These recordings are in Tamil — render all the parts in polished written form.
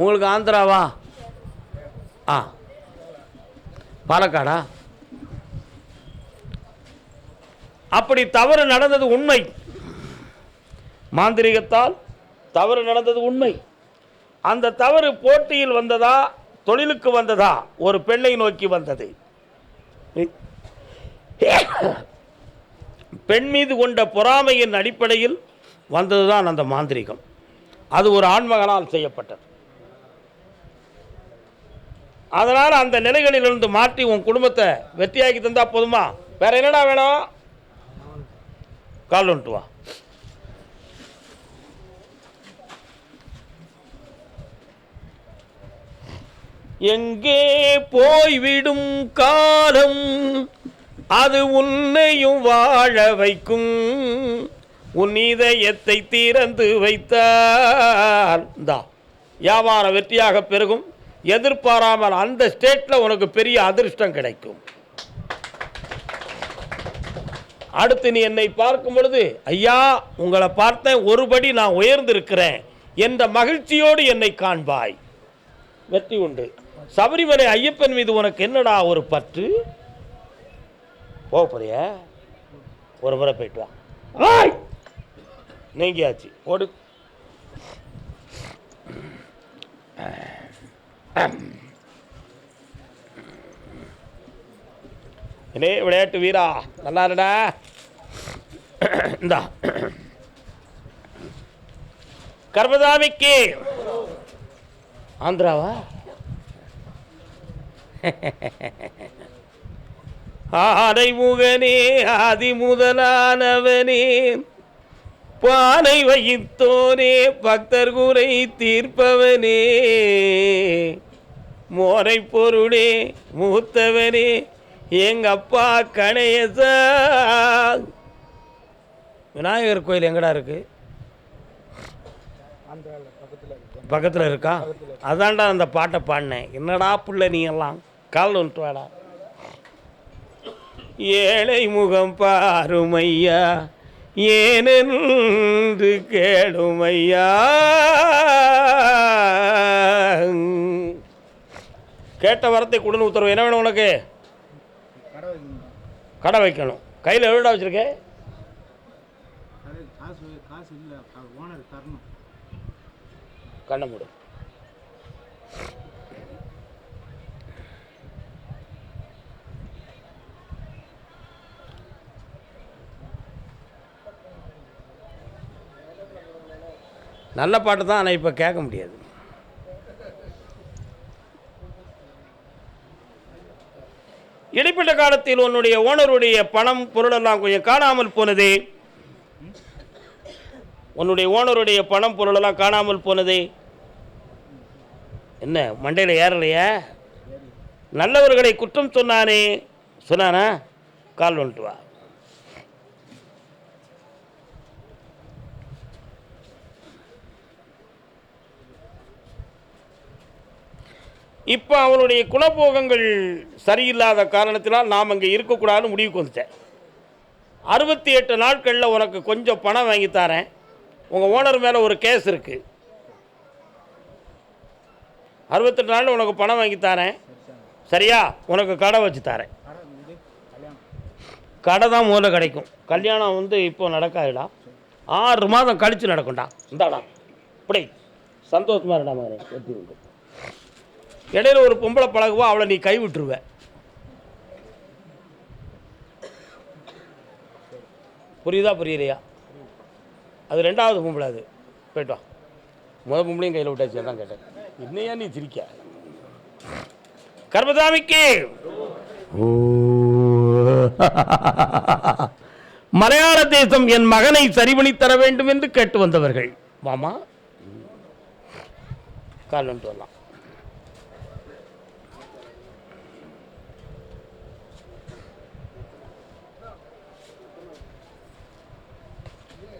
உங்களுக்கு ஆந்திராவா? ஆ, பாலக்காடா? அப்படி தவறு நடந்தது உண்மை. மாந்திரிகத்தால் தவறு நடந்தது உண்மை. அந்த தவறு போட்டியில் வந்ததா, தொழிலுக்கு வந்ததா? ஒரு பெண்ணை நோக்கி வந்தது. பெண் மீது கொண்ட பொறாமையின் அடிப்படையில் வந்ததுதான் அந்த மாந்திரிகம். அது ஒரு ஆண்மகனால் செய்யப்பட்டது. அதனால் அந்த நிலைகளிலிருந்து மாற்றி உன் குடும்பத்தை வெற்றியாக்கி தந்தா போதுமா? வேற என்னடா வேணும்? கால் வந்துட்டு வா. எங்கே போய்விடும் காலம், அது உன்னையும் வாழ வைக்கும். உன் இதயத்தை திறந்து வைத்தால் வியாபாரம் வெற்றியாக பெருகும். எதிர்பாராமல் அந்த ஸ்டேட்டில் உனக்கு பெரிய அதிர்ஷ்டம் கிடைக்கும். அடுத்து நீ என்னை பார்க்கும் பொழுது, ஐயா உங்களை பார்த்தேன், ஒருபடி நான் உயர்ந்திருக்கிறேன் என்ற மகிழ்ச்சியோடு என்னை காண்பாய். வெற்றி உண்டு. சபரிமலை ஐயப்பன் மீது உனக்கு என்னடா ஒரு பற்று? போறிய ஒரு முறை போயிட்டு வா. நீங்கியாச்சு, ஓடு. என்னே விளையாட்டு வீரா, நல்லா இருடா. இந்தா கர்மதாமிக்கு ஆந்திராவா? ஆனை முகனே ஆதி முதலானவனே, பானை வகித்தோனே, பக்தர் குறை தீர்ப்பவனே, மோனை பொருளே மூத்தவனே, எங்கப்பா கணேசா. விநாயகர் கோயில் எங்கடா இருக்கு? பக்கத்தில் இருக்கா? அதான்டா அந்த பாட்டை பாடினேன். என்னடா புள்ள நீ எல்லாம், கால் வந்துட்டு வாடா. ஏழை முகம் பாருமையா, ஏனென்று கேளுமையா. கேட்ட வரத்தை கொடுன்னு உத்தரவு. என்ன வேணும் உனக்கு? கடை வைக்கணும். கையில் எவ்வளோடா வச்சுருக்கேன்? கண்ணை மூடு. நல்ல பாட்டு தான், ஆனால் இப்போ கேட்க முடியாது. இடைப்பட்ட காலத்தில் உன்னுடைய ஓனருடைய பணம் பொருளெல்லாம் கொஞ்சம் காணாமல் போனதே. உன்னுடைய ஓனருடைய பணம் பொருளெல்லாம் காணாமல் போனதே. என்ன மண்டையில் ஏறலையா? நல்லவர்களை குற்றம் சொன்னானே, சொன்னானா? கால் வந்துட்டு வா. இப்போ அவனுடைய குணபோகங்கள் சரியில்லாத காரணத்தினால் நாம் அங்கே இருக்கக்கூடாதுன்னு முடிவுக்கு வந்துட்டேன். 68 நாட்களில் உனக்கு கொஞ்சம் பணம் வாங்கி தரேன். உங்கள் ஓனர் மேலே ஒரு கேஸ் இருக்குது. 68 நாளில் உனக்கு பணம் வாங்கி தரேன், சரியா? உனக்கு கடை வச்சு தரேன். கடை தான் முதல்ல கிடைக்கும். கல்யாணம் இப்போ நடக்காதுடா, 6 மாதம் கழித்து நடக்கும்டா. இந்தாடா இப்படி சந்தோஷமாக இருடா மாதிரி வெற்றி உண்டு. இடையில ஒரு பொம்பளை பழகுவா, அவளை நீ கை விட்டுருவ. புரியுதா புரியலையா? அது 2வது பொம்பளை. அது போய்ட்டு வா. முதல் பொம்பளையும் கையில் விட்டாச்சு. தான் கேட்டேன், இன்னையா நீ சிரிக்க? கர்மதாமிக்கு மலையாள தேசம் என் மகனை சரிபணி தர வேண்டும் என்று கேட்டு வந்தவர்கள். மாமா கால் வந்துட்டு வரலாம்.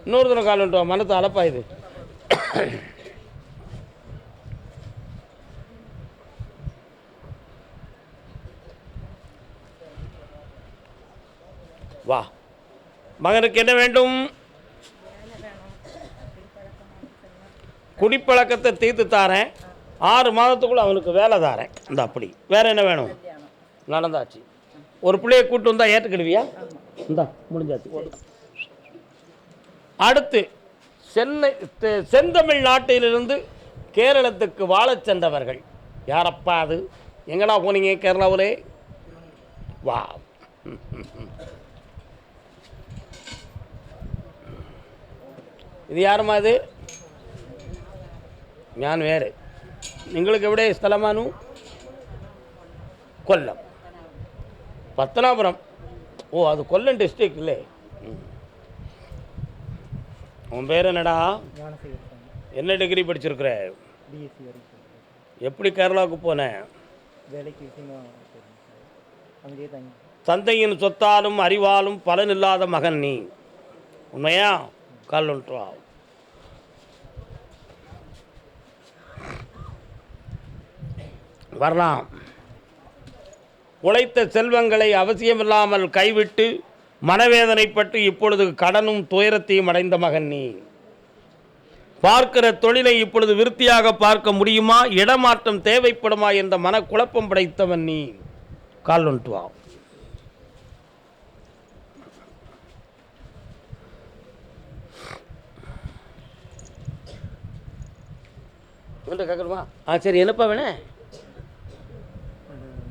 இன்னொரு தினம் கால் வந்துட்டு வா. மனத்தை அலப்பாயுது. வா. மகனுக்கு என்ன வேண்டும்? குடிப்பழக்கத்தை தீர்த்து தாரேன். 6 மாதத்துக்குள்ளே அவனுக்கு வேலை தாரேன். இந்த அப்படி வேறு என்ன வேணும்? நடந்தாச்சு. ஒரு பிள்ளையை கூப்பிட்டு வந்தால் ஏற்றுக்கிடுவியா? இந்தா முடிஞ்சாச்சு. அடுத்து செந்தமிழ் நாட்டிலிருந்து கேரளத்துக்கு வாழச் சென்றவர்கள் யாரப்பா? அது எங்கடா போனீங்க கேரளாவிலே? வா, ഇത് യാരുമാ? ഇത് ഞാൻ വേറെ. നിങ്ങൾക്ക് എവിടെ സ്ഥലമാണു? കൊല്ലം, പത്തനാപുരം. ഓ, അത് കൊല്ലം ഡിസ്ട്രിക്ട് അല്ലേ? உன் பேர் என்னடா? என்ன டிகிரி படிச்சிருக்கிற? எப்படி கேரளாவுக்கு போனேன்? தந்தையின் சொத்தாலும் அறிவாலும் பலனில்லாத மகன் நீ. உண்மையா? கால் ஒன்றா வரலாம். உழைத்த செல்வங்களை அவசியமில்லாமல் கைவிட்டு மனவேதனைப்பட்டு இப்பொழுது கடனும் துயரத்தையும் அடைந்த மகன் நீ. பார்க்கிற தொழிலை இப்பொழுது விருத்தியாக பார்க்க முடியுமா? இடமாற்றம் தேவைப்படுமா என்ற மனக்குழப்பம் படைத்தவன் நீ. கால் ஒன்று வா. கேட்கணுமா? சரி, என்னப்பா வேணேன்?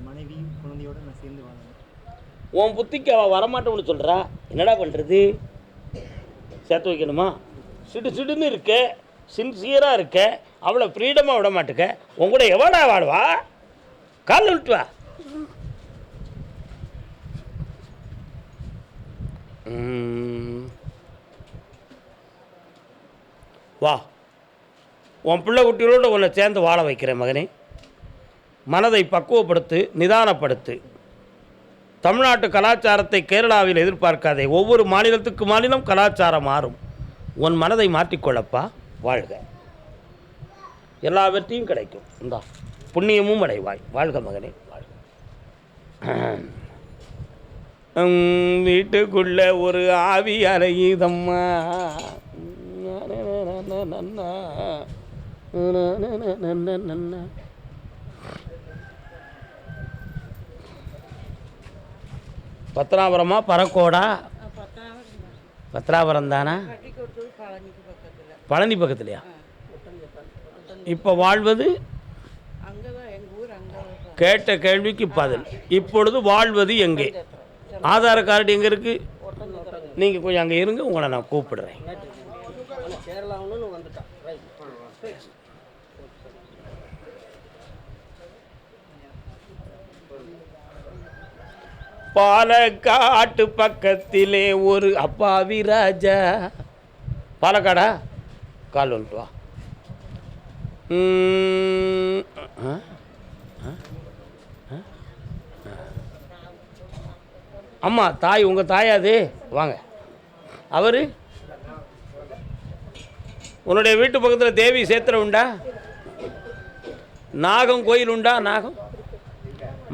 மனைவி குழந்தையோட நான் சேர்ந்து வாழணும். உன் புத்திக்கு அவள் வரமாட்டோம்னு சொல்கிறா. என்னடா பண்ணுறது? சேர்த்து வைக்கணுமா? சிடுன்னு இருக்க, சின்சியராக இருக்க, அவளை ஃப்ரீடமாக விட மாட்டுக்க. உன் கூட எவ்வளோ வாடுவா? கால் விட்டு வா. வா, உன் பிள்ளை குட்டிகளோடு உன்னை சேர்ந்து வாழ வைக்கிறேன் மகனே. மனதை பக்குவப்படுத்து, நிதானப்படுத்து. தமிழ்நாட்டு கலாச்சாரத்தை கேரளாவில் எதிர்பார்க்காதே. ஒவ்வொரு மாநிலத்துக்கு மாநிலம் கலாச்சாரம் மாறும். உன் மனதை மாற்றிக்கொள்ளப்பா. வாழ்க, எல்லா வெற்றியும் கிடைக்கும். இந்தா புண்ணியமும் அடைவாய். வாழ்க மகனே, வாழ்க. வீட்டுக்குள்ள ஒரு ஆவி அறையுதம்மா. பத்ராபுரமா பரக்கோடா? பத்ராபுரம் தானா? பழனி பக்கத்துலையா? இப்போ வாழ்வது? கேட்ட கேள்விக்கு பதில். இப்பொழுது வாழ்வது எங்கே? ஆதார கார்டு எங்கே இருக்குது? நீங்கள் கொஞ்சம் அங்கே இருங்க, உங்களை நான் கூப்பிடுறேன். பாலக்காட்டு பக்கத்திலே ஒரு அப்பாவி ராஜா. பாலக்காடா? கால் வந்துட்டு வா. அம்மா தாய், உங்கள் தாயாது? வாங்க. அவர் உன்னுடைய வீட்டு பக்கத்தில் தேவி சேத்திரம் உண்டா? நாகம் கோயில் உண்டா? நாகம்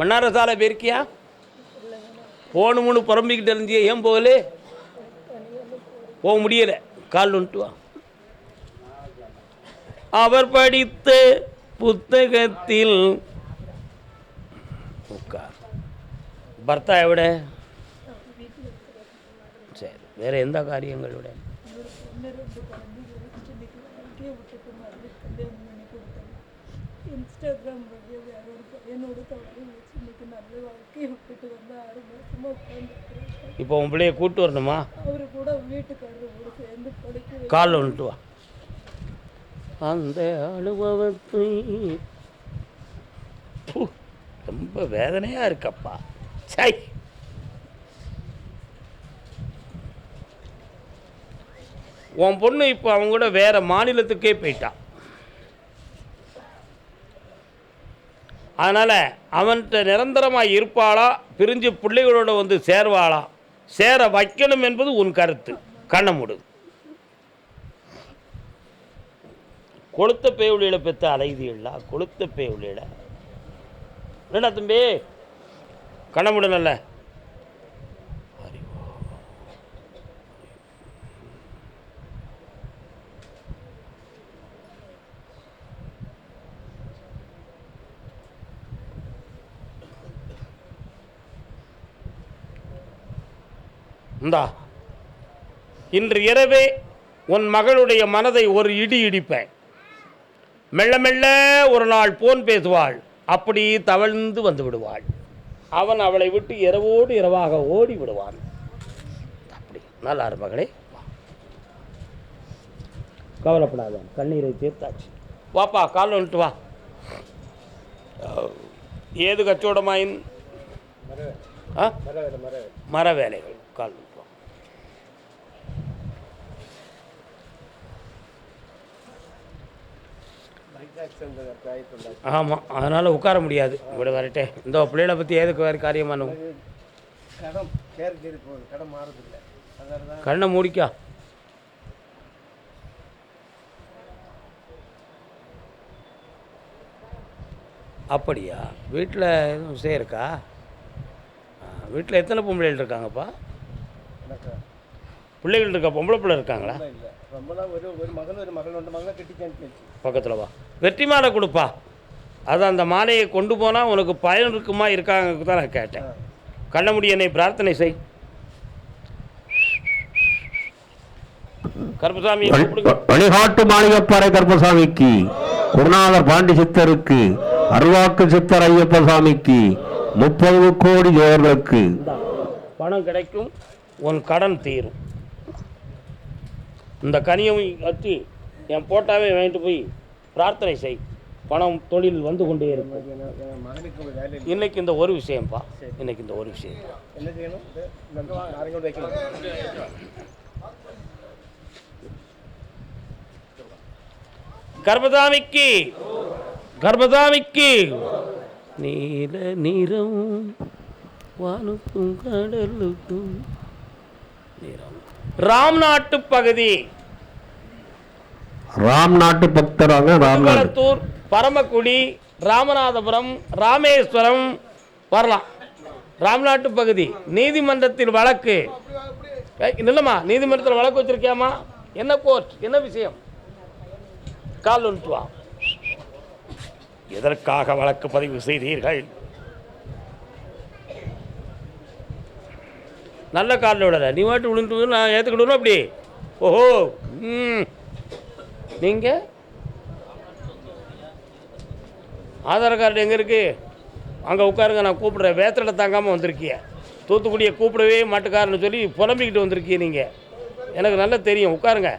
மன்னாரசாலை போயிருக்கியா? போகணும்னு புறம்பிக்கிட்டு இருந்தியே, ஏன் போகலே? போக முடியலை. கால் வந்துட்டு வா. அவர் படித்த புத்தகத்தில் உட்கார். பர்த்தா எவிட? சரி, வேறு எந்த காரியங்கள் விட? இன்ஸ்டாகிராம் என்னோட தவறு வச்சு இன்னைக்கு நல்ல வாழ்க்கையை விட்டுட்டு வந்து 6 மாசமா உட்காந்துருக்கிறேன். இப்போ உன் பிள்ளைய கூப்பிட்டு வரணுமா? அவரு கூட வீட்டுக்காரரு கூட சேர்ந்து படிக்க. கால் வந்துட்டு வா. அந்த அனுபவத்தை ரொம்ப வேதனையாக இருக்கப்பா. சை, உன் பொண்ணு இப்போ அவங்க கூட வேற மாநிலத்துக்கே போயிட்டான். அதனால் அவன்கிட்ட நிரந்தரமாக இருப்பாளா, பிரிஞ்சு பிள்ளைகளோட வந்து சேர்வாளா? சேர வைக்கணும் என்பது உன் கருத்து. கண்ண மூடு. கொளுத்த பேவுளியில் பெற்ற அலைதிகளா? கொளுத்த பேவுளியில் என்னடா தம்பி? கண்ண மூடு. நல்ல இந்தா இன்று இரவே உன் மகளுடைய மனதை ஒரு இடி இடிப்பேன். மெல்ல மெல்ல ஒரு நாள் போன் பேசுவாள், அப்படி தவழ்ந்து வந்து விடுவாள். அவன் அவளை விட்டு இரவோடு இரவாக ஓடி விடுவான். அப்படி நல்லா மகளே, கவலைப்படாத, கண்ணீரை தீர்த்தாச்சு. வாப்பா, கால் வந்துட்டு வா. ஏது கச்சோடமாயின் மர வேலைகள். கால் வந்துட்டு வா. ஆமாம், அதனால் உட்கார முடியாது. இப்படி வரட்டே. இந்த பிள்ளைகளை பற்றி ஏதுக்கு வேறு காரியமான கண்ணை மூடிக்கா. அப்படியா? வீட்டில் எதுவும் விஷயம் இருக்கா? வீட்டில் எத்தனை பொம்பளைகள் இருக்காங்கப்பா? பிள்ளைகள் இருக்கா? பொம்பளை பிள்ளை இருக்காங்களா? பக்கத்தில் வா, வெற்றி மாலை கொடுப்பா. அது அந்த மாலையை கொண்டு போனால் உனக்கு பயன் இருக்குமா இருக்காங்க தான் நான் கேட்டேன். கண்ணமுடி என்னை பிரார்த்தனை செய். கருப்பசாமி வழிகாட்டு மாளிகைப்பாறை கருப்பசாமிக்கு, குருநாதர் பாண்டி சித்தருக்கு, அருள்வாக்கு சித்தர் ஐயப்ப சாமிக்கு, 30 கோடி ஜோர்களுக்கு பணம் கிடைக்கும், உன் கடன் தீரும். இந்த கனியை வச்சு என் போட்டாவே வாங்கிட்டு போய் பிரார்த்தனை செய். பணம் தொழில் வந்து கொண்டே இருக்கும். இன்னைக்கு இந்த ஒரு விஷயம்ப்பா, இன்னைக்கு இந்த ஒரு விஷயம். என்ன செய்யணும்? கர்மசாமிக்கு, கர்மசாமிக்கு நீல நிறம் வானுக்கும் கடலுக்கும் நிறம். ராம்நாட்டு பகுதி, ராம்நாட்டு பக்தராக ராமநாதூர், பரமக்குடி, ராமநாதபுரம், ராமேஸ்வரம் வரலாம். ராம்நாட்டு பகுதி நீதிமன்றத்தில் வழக்கு இல்லைம்மா? நீதிமன்றத்தில் வழக்கு வச்சிருக்கியாமா? என்ன கோர்ட், என்ன விஷயம்? கால் ஒன்று வா. எதற்காக வழக்கு பதிவு செய்தீர்கள்? நல்ல காலில் விடலை, நீ வாட்டு விழுந்து நான் ஏற்றுக்கிடணும். அப்படி ஓஹோ. நீங்கள் ஆதார் கார்டு எங்கே இருக்குது? அங்கே உட்காருங்க, நான் கூப்பிட்றேன். வேத்தலை தாங்காமல் வந்திருக்கிய, தூத்துக்குடியை கூப்பிடவே மாட்டுக்காரன்னு சொல்லி புலம்பிக்கிட்டு வந்திருக்கிய நீங்கள். எனக்கு நல்லா தெரியும், உட்காருங்க.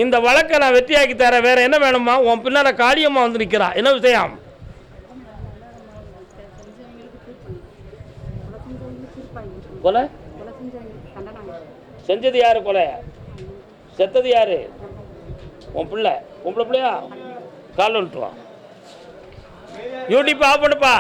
இந்த வழக்கை நான் வெற்றியாக்கி தரேன். வேறு என்ன வேணுமா? உன் பின்னால் காளியம்மா வந்து நிற்கிறா. என்ன விஷயம்? கொலை செஞ்சது யாரு? கொலை செத்தது யாரு? உன் பிள்ளை. பொம்பளை பிள்ளையா? கால் வந்துட்டு வா. யூடியூப் ஆஃப் பண்ணுப்பா.